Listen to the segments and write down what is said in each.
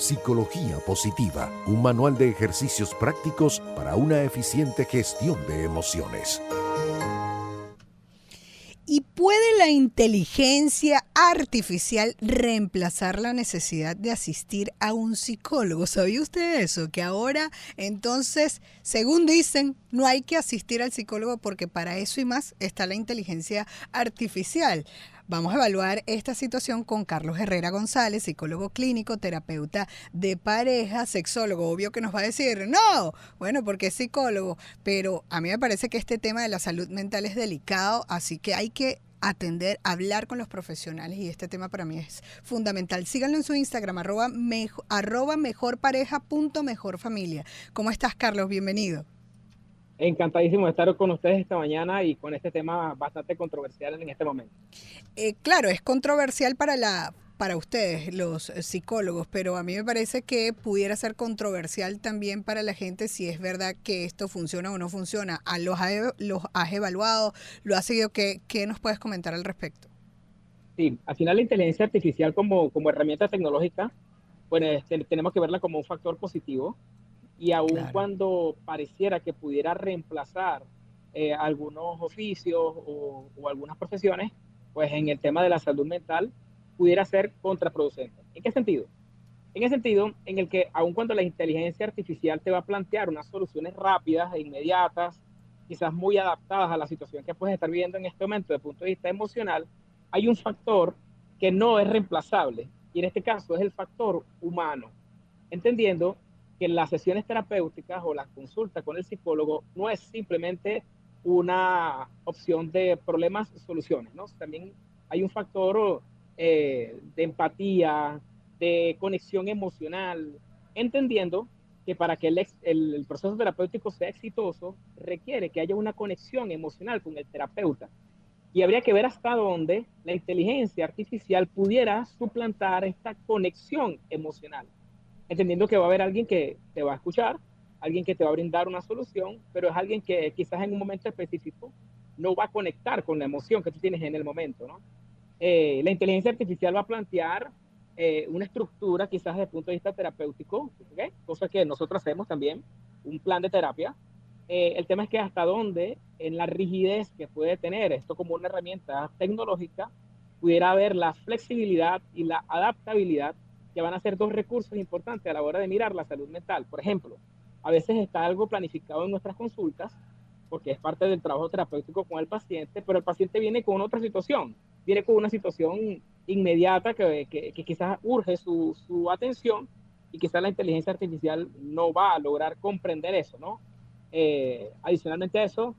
Psicología Positiva, un manual de ejercicios prácticos para una eficiente gestión de emociones. ¿Y puede la inteligencia artificial reemplazar la necesidad de asistir a un psicólogo? ¿Sabía usted eso? Que ahora, entonces, según dicen, no hay que asistir al psicólogo porque para eso y más está la inteligencia artificial. Vamos a evaluar esta situación con Carlos Herrera González, psicólogo clínico, terapeuta de pareja, sexólogo. Obvio que nos va a decir, no, bueno, porque es psicólogo, pero a mí me parece que este tema de la salud mental es delicado, así que hay que atender, hablar con los profesionales y este tema para mí es fundamental. Síganlo en su Instagram, arroba mejorpareja.mejorfamilia. ¿Cómo estás, Carlos? Bienvenido. Encantadísimo de estar con ustedes esta mañana y con este tema bastante controversial en este momento. Claro, es controversial para ustedes, los psicólogos, pero a mí me parece que pudiera ser controversial también para la gente si es verdad que esto funciona o no funciona. ¿Los has evaluado? ¿Lo has seguido? ¿Qué nos puedes comentar al respecto? Sí, al final la inteligencia artificial como herramienta tecnológica, bueno, tenemos que verla como un factor positivo y aun Claro. cuando pareciera que pudiera reemplazar algunos oficios o algunas profesiones, pues en el tema de la salud mental pudiera ser contraproducente. ¿En qué sentido? En el sentido en el que aun cuando la inteligencia artificial te va a plantear unas soluciones rápidas e inmediatas, quizás muy adaptadas a la situación que puedes estar viviendo en este momento desde el punto de vista emocional, hay un factor que no es reemplazable y en este caso es el factor humano, entendiendo que las sesiones terapéuticas o la consulta con el psicólogo no es simplemente una opción de problemas soluciones, ¿no? También hay un factor de empatía, de conexión emocional, entendiendo que para que el proceso terapéutico sea exitoso requiere que haya una conexión emocional con el terapeuta. Y habría que ver hasta dónde la inteligencia artificial pudiera suplantar esta conexión emocional, entendiendo que va a haber alguien que te va a escuchar, alguien que te va a brindar una solución, pero es alguien que quizás en un momento específico no va a conectar con la emoción que tú tienes en el momento, ¿no? La inteligencia artificial va a plantear una estructura quizás desde el punto de vista terapéutico, ¿okay? Cosa que nosotros hacemos también, un plan de terapia. El tema es que hasta dónde en la rigidez que puede tener esto como una herramienta tecnológica, pudiera haber la flexibilidad y la adaptabilidad, que van a ser dos recursos importantes a la hora de mirar la salud mental. Por ejemplo, a veces está algo planificado en nuestras consultas, porque es parte del trabajo terapéutico con el paciente, pero el paciente viene con otra situación, viene con una situación inmediata que quizás urge su atención y quizás la inteligencia artificial no va a lograr comprender eso, ¿no? Adicionalmente a eso,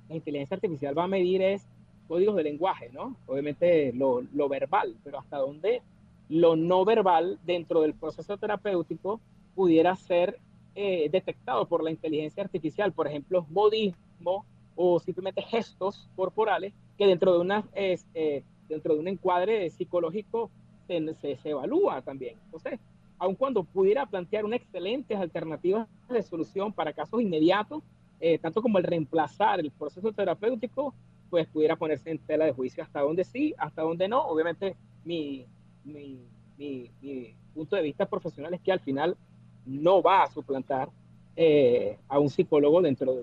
la inteligencia artificial va a medir es códigos de lenguaje, ¿no? Obviamente lo verbal, pero hasta dónde lo no verbal dentro del proceso terapéutico pudiera ser detectado por la inteligencia artificial, por ejemplo, modismo o simplemente gestos corporales que dentro de un encuadre psicológico se evalúa también. Entonces, aun cuando pudiera plantear unas excelentes alternativas de solución para casos inmediatos, tanto como el reemplazar el proceso terapéutico, pues pudiera ponerse en tela de juicio hasta dónde sí, hasta dónde no. Obviamente, mi, mi punto de vista profesional es que al final no va a suplantar a un psicólogo dentro de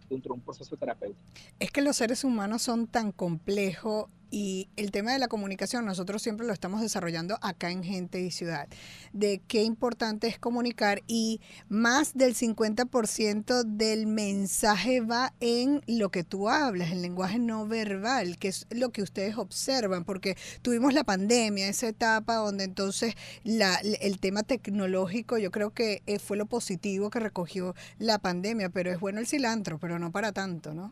un proceso terapéutico. Es que los seres humanos son tan complejos y el tema de la comunicación nosotros siempre lo estamos desarrollando acá en Gente y Ciudad, de qué importante es comunicar y más del 50% del mensaje va en lo que tú hablas, el lenguaje no verbal, que es lo que ustedes observan, porque tuvimos la pandemia, esa etapa donde entonces el tema tecnológico yo creo que fue lo positivo que recogió la pandemia, pero es bueno el cilantro, pero no para tanto, ¿no?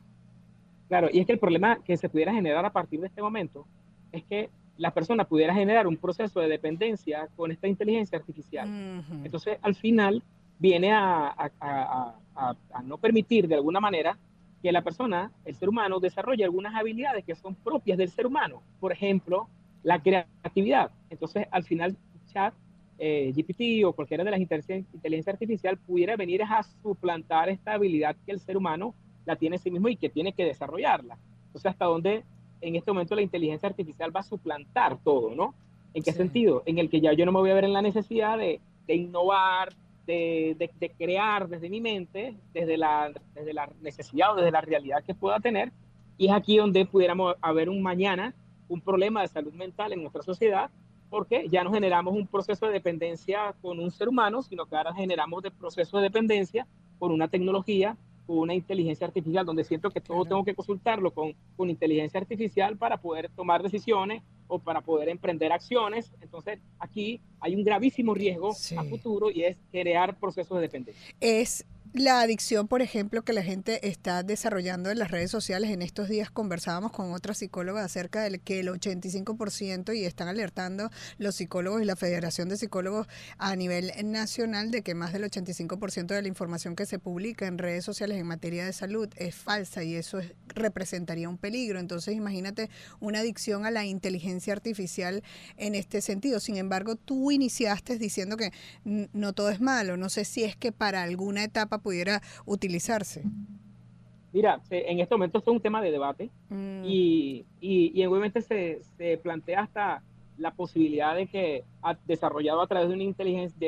Claro, y es que el problema que se pudiera generar a partir de este momento es que la persona pudiera generar un proceso de dependencia con esta inteligencia artificial. Ujú. Entonces, al final, viene a no permitir de alguna manera que la persona, el ser humano, desarrolle algunas habilidades que son propias del ser humano. Por ejemplo, la creatividad. Entonces, al final, chat, GPT o cualquiera de las inteligencia artificial pudiera venir a suplantar esta habilidad que el ser humano la tiene en sí mismo y que tiene que desarrollarla. Entonces, hasta dónde en este momento la inteligencia artificial va a suplantar todo, ¿no? ¿En qué Sí. sentido? En el que ya yo no me voy a ver en la necesidad de innovar, de crear desde mi mente, desde la necesidad o desde la realidad que pueda tener. Y es aquí donde pudiéramos haber un mañana un problema de salud mental en nuestra sociedad, porque ya no generamos un proceso de dependencia con un ser humano, sino que ahora generamos de proceso de dependencia con una tecnología, con una inteligencia artificial, donde siento que todo tengo que consultarlo con inteligencia artificial para poder tomar decisiones o para poder emprender acciones. Entonces, aquí hay un gravísimo riesgo a futuro y es crear procesos de dependencia. Es la adicción, por ejemplo, que la gente está desarrollando en las redes sociales. En estos días conversábamos con otra psicóloga acerca de que el 85%, y están alertando los psicólogos y la Federación de Psicólogos a nivel nacional, de que más del 85% de la información que se publica en redes sociales en materia de salud es falsa, y eso representaría un peligro. Entonces, imagínate una adicción a la inteligencia artificial en este sentido. Sin embargo, tú iniciaste diciendo que no todo es malo. No sé si es que para alguna etapa pudiera utilizarse. Mira, en este momento esto es un tema de debate y obviamente se plantea hasta la posibilidad de que, desarrollado a través de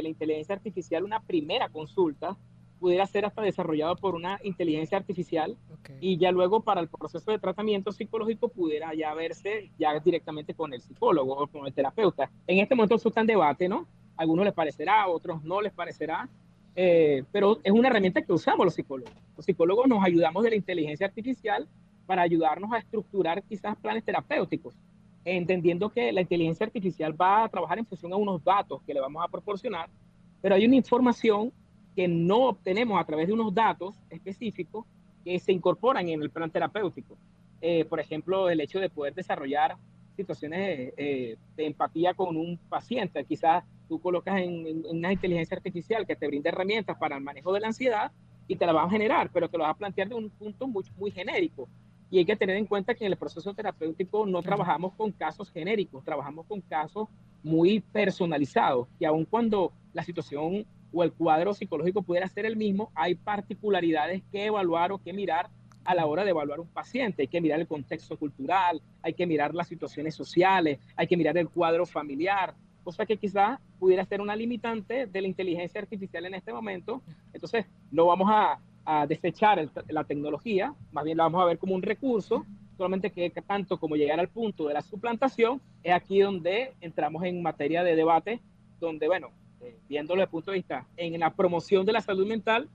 la inteligencia artificial, una primera consulta pudiera ser hasta desarrollado por una inteligencia artificial, y ya luego para el proceso de tratamiento psicológico pudiera ya verse ya directamente con el psicólogo o con el terapeuta. En este momento eso está en debate, ¿no? A algunos les parecerá, a otros no les parecerá. Pero es una herramienta que usamos los psicólogos. Los psicólogos nos ayudamos de la inteligencia artificial para ayudarnos a estructurar quizás planes terapéuticos, entendiendo que la inteligencia artificial va a trabajar en función a unos datos que le vamos a proporcionar, pero hay una información que no obtenemos a través de unos datos específicos que se incorporan en el plan terapéutico. Por ejemplo, el hecho de poder desarrollar situaciones de empatía con un paciente. Quizás tú colocas en una inteligencia artificial que te brinde herramientas para el manejo de la ansiedad y te la va a generar, pero te lo va a plantear de un punto muy, muy genérico. Y hay que tener en cuenta que en el proceso terapéutico no trabajamos con casos genéricos, trabajamos con casos muy personalizados, y aun cuando la situación o el cuadro psicológico pudiera ser el mismo, hay particularidades que evaluar o que mirar a la hora de evaluar un paciente. Hay que mirar el contexto cultural, hay que mirar las situaciones sociales, hay que mirar el cuadro familiar, cosa que quizás pudiera ser una limitante de la inteligencia artificial en este momento. Entonces, no vamos a desechar la tecnología, más bien la vamos a ver como un recurso, solamente que tanto como llegar al punto de la suplantación, es aquí donde entramos en materia de debate, donde, bueno, viéndolo desde el punto de vista en la promoción de la salud mental,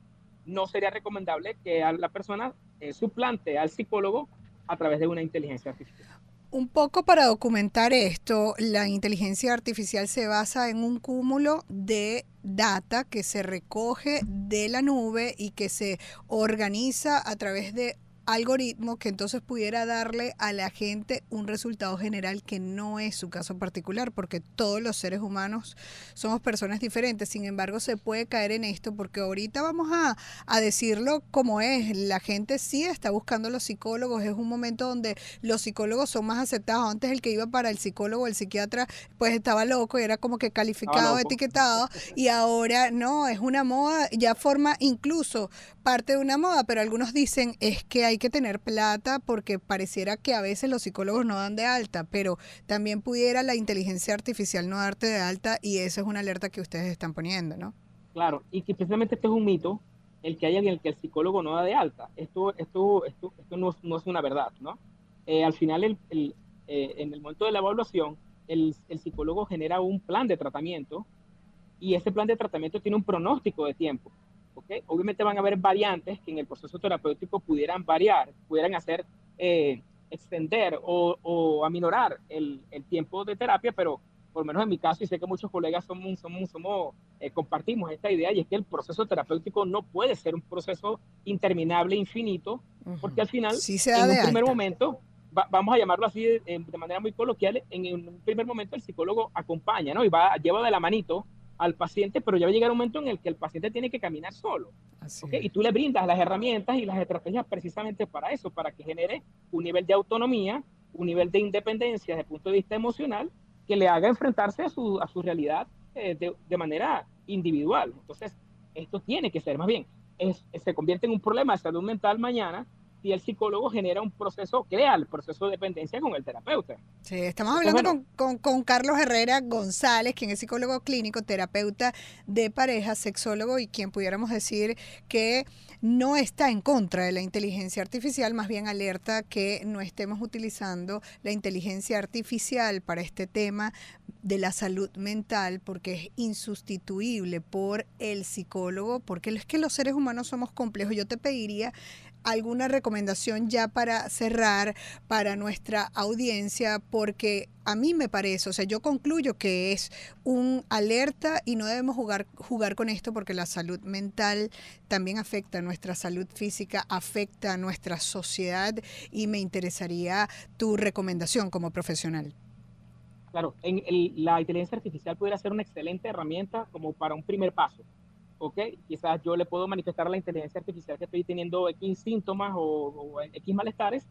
no sería recomendable que a la persona suplante al psicólogo a través de una inteligencia artificial. Un poco para documentar esto, la inteligencia artificial se basa en un cúmulo de data que se recoge de la nube y que se organiza a través de algoritmo que entonces pudiera darle a la gente un resultado general que no es su caso particular, porque todos los seres humanos somos personas diferentes. Sin embargo, se puede caer en esto porque ahorita vamos a decirlo como es. La gente sí está buscando a los psicólogos. Es un momento donde los psicólogos son más aceptados. Antes el que iba para el psicólogo o el psiquiatra pues estaba loco y era como que calificado, etiquetado, y ahora no, es una moda, ya forma incluso parte de una moda, pero algunos dicen es que hay que tener plata porque pareciera que a veces los psicólogos no dan de alta, pero también pudiera la inteligencia artificial no darte de alta, y eso es una alerta que ustedes están poniendo, ¿no? Claro, y que precisamente esto es un mito, el que haya en el que el psicólogo no da de alta. Esto no es una verdad, ¿no? Al final, en el momento de la evaluación, el psicólogo genera un plan de tratamiento, y ese plan de tratamiento tiene un pronóstico de tiempo. ¿Okay? Obviamente van a haber variantes que en el proceso terapéutico pudieran variar, pudieran hacer extender o aminorar el tiempo de terapia, pero por lo menos en mi caso, y sé que muchos colegas compartimos esta idea, y es que el proceso terapéutico no puede ser un proceso interminable, infinito, porque al final, sí se da en un primer momento, vamos a llamarlo así de manera muy coloquial, en un primer momento el psicólogo acompaña, ¿no? Y lleva de la manito al paciente, pero ya va a llegar un momento en el que el paciente tiene que caminar solo. ¿Okay? Y tú le brindas las herramientas y las estrategias precisamente para eso, para que genere un nivel de autonomía, un nivel de independencia desde el punto de vista emocional, que le haga enfrentarse a su realidad de manera individual. Entonces, esto tiene que ser, más bien, se convierte en un problema de salud mental mañana si el psicólogo genera un proceso, crea el proceso de dependencia con el terapeuta. Sí, estamos hablando con Carlos Herrera González, quien es psicólogo clínico, terapeuta de pareja, sexólogo y quien pudiéramos decir que no está en contra de la inteligencia artificial, más bien alerta que no estemos utilizando la inteligencia artificial para este tema de la salud mental, porque es insustituible por el psicólogo, porque es que los seres humanos somos complejos. Yo te pediría alguna recomendación ya para cerrar para nuestra audiencia, porque a mí me parece, o sea, yo concluyo que es un alerta y no debemos jugar con esto, porque la salud mental también afecta a nuestra salud física, afecta a nuestra sociedad, y me interesaría tu recomendación como profesional. Claro, la inteligencia artificial pudiera ser una excelente herramienta como para un primer paso. ¿Ok? Quizás yo le puedo manifestar a la inteligencia artificial que estoy teniendo X síntomas o X malestares,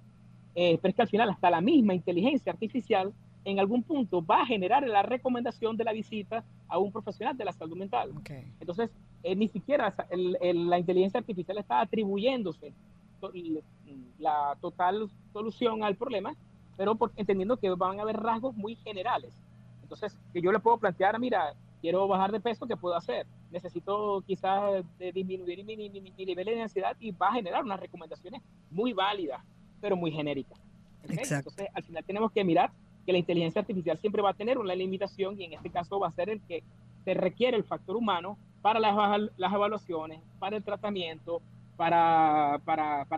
pero es que al final hasta la misma inteligencia artificial en algún punto va a generar la recomendación de la visita a un profesional de la salud mental. Okay. Entonces, ni siquiera la inteligencia artificial está atribuyéndose la total solución al problema, pero entendiendo que van a haber rasgos muy generales. Entonces, que yo le puedo plantear, mira, quiero bajar de peso, ¿qué puedo hacer? Necesito quizás disminuir mi nivel de ansiedad, y va a generar unas recomendaciones muy válidas, pero muy genéricas. ¿Okay? Entonces, al final tenemos que mirar que la inteligencia artificial siempre va a tener una limitación, y en este caso va a ser el que se requiere el factor humano para las evaluaciones, para el tratamiento, para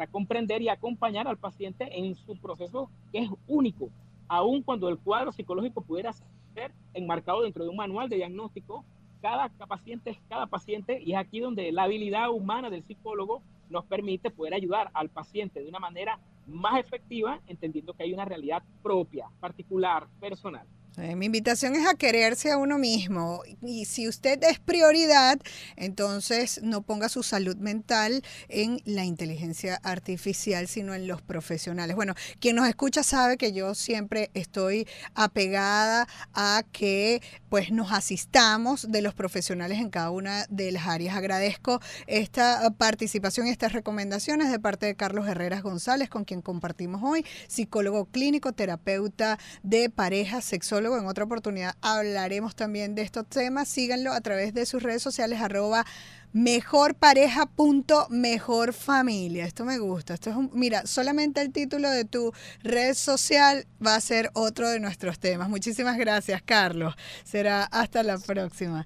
comprender y acompañar al paciente en su proceso, que es único, aun cuando el cuadro psicológico pudiera ser enmarcado dentro de un manual de diagnóstico. Cada paciente es cada paciente, y es aquí donde la habilidad humana del psicólogo nos permite poder ayudar al paciente de una manera más efectiva, entendiendo que hay una realidad propia, particular, personal. Mi invitación es a quererse a uno mismo, y si usted es prioridad, entonces no ponga su salud mental en la inteligencia artificial, sino en los profesionales. Bueno, quien nos escucha sabe que yo siempre estoy apegada a que pues nos asistamos de los profesionales en cada una de las áreas. Agradezco esta participación y estas recomendaciones de parte de Carlos Herrera González, con quien compartimos hoy, psicólogo clínico, terapeuta de pareja, sexólogo. En otra oportunidad hablaremos también de estos temas. Síganlo a través de sus redes sociales, @mejorpareja.mejorfamilia. Esto me gusta. Esto es mira, solamente el título de tu red social va a ser otro de nuestros temas. Muchísimas gracias, Carlos. Será hasta la próxima.